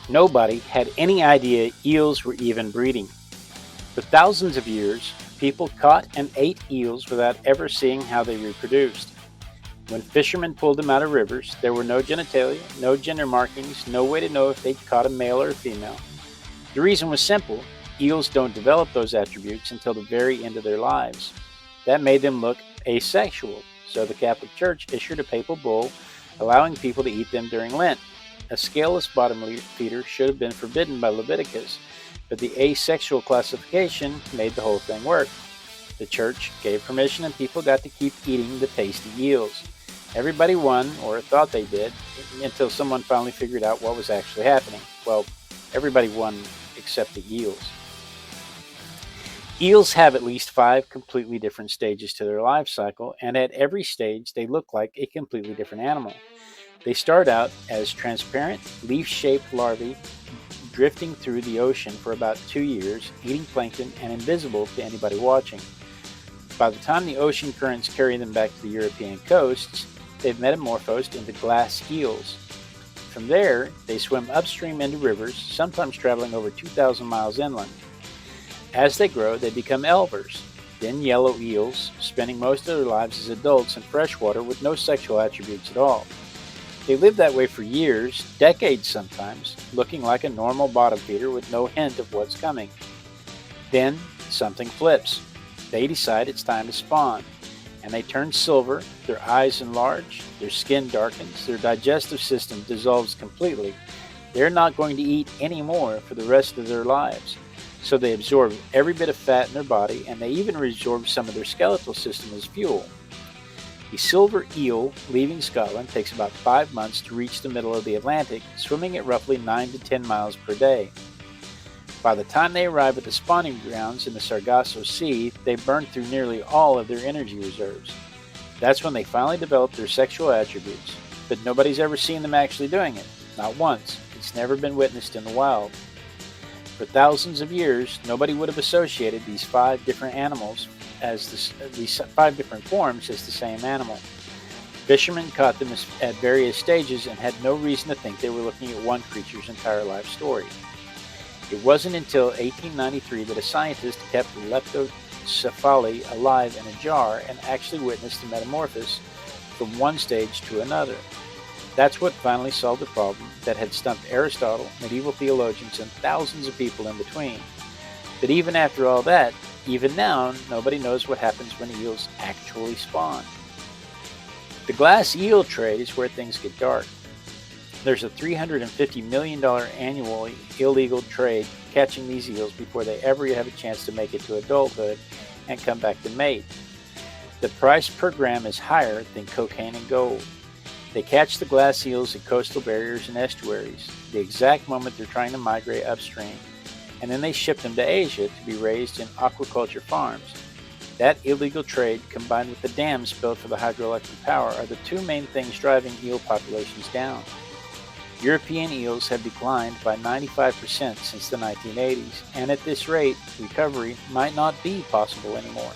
Nobody had any idea eels were even breeding. For thousands of years, people caught and ate eels without ever seeing how they reproduced. When fishermen pulled them out of rivers, there were no genitalia, no gender markings, no way to know if they'd caught a male or a female. The reason was simple: eels don't develop those attributes until the very end of their lives. That made them look asexual, so the Catholic Church issued a papal bull allowing people to eat them during Lent. A scaleless bottom feeder should have been forbidden by Leviticus, but the asexual classification made the whole thing work. The church gave permission and people got to keep eating the tasty eels. Everybody won, or thought they did, until someone finally figured out what was actually happening. Well, everybody won except the eels. Eels have at least 5 completely different stages to their life cycle, and at every stage they look like a completely different animal. They start out as transparent, leaf-shaped larvae drifting through the ocean for about 2 years, eating plankton and invisible to anybody watching. By the time the ocean currents carry them back to the European coasts, they've metamorphosed into glass eels. From there, they swim upstream into rivers, sometimes traveling over 2,000 miles inland. As they grow, they become elvers, thin yellow eels, spending most of their lives as adults in freshwater with no sexual attributes at all. They live that way for years, decades sometimes, looking like a normal bottom feeder with no hint of what's coming. Then, something flips. They decide it's time to spawn, and they turn silver, their eyes enlarge, their skin darkens, their digestive system dissolves completely. They're not going to eat anymore for the rest of their lives, so they absorb every bit of fat in their body, and they even reabsorb some of their skeletal system as fuel. A silver eel leaving Scotland takes about 5 months to reach the middle of the Atlantic, swimming at roughly 9 to 10 miles per day. By the time they arrive at the spawning grounds in the Sargasso Sea, they've burned through nearly all of their energy reserves. That's when they finally develop their sexual attributes, but nobody's ever seen them actually doing it. Not once. It's never been witnessed in the wild. For thousands of years, nobody would have associated these 5 different animals these 5 different forms as the same animal. Fishermen caught them at various stages and had no reason to think they were looking at one creature's entire life story. It wasn't until 1893 that a scientist kept leptocephali alive in a jar and actually witnessed the metamorphosis from one stage to another. That's what finally solved the problem that had stumped Aristotle, medieval theologians, and thousands of people in between. But even after all that, even now, nobody knows what happens when eels actually spawn. The glass eel trade is where things get dark. There's a $350 million annual illegal trade catching these eels before they ever have a chance to make it to adulthood and come back to mate. The price per gram is higher than cocaine and gold. They catch the glass eels at coastal barriers and estuaries, the exact moment they're trying to migrate upstream, and then they ship them to Asia to be raised in aquaculture farms. That illegal trade, combined with the dams built for the hydroelectric power, are the 2 main things driving eel populations down. European eels have declined by 95% since the 1980s, and at this rate, recovery might not be possible anymore.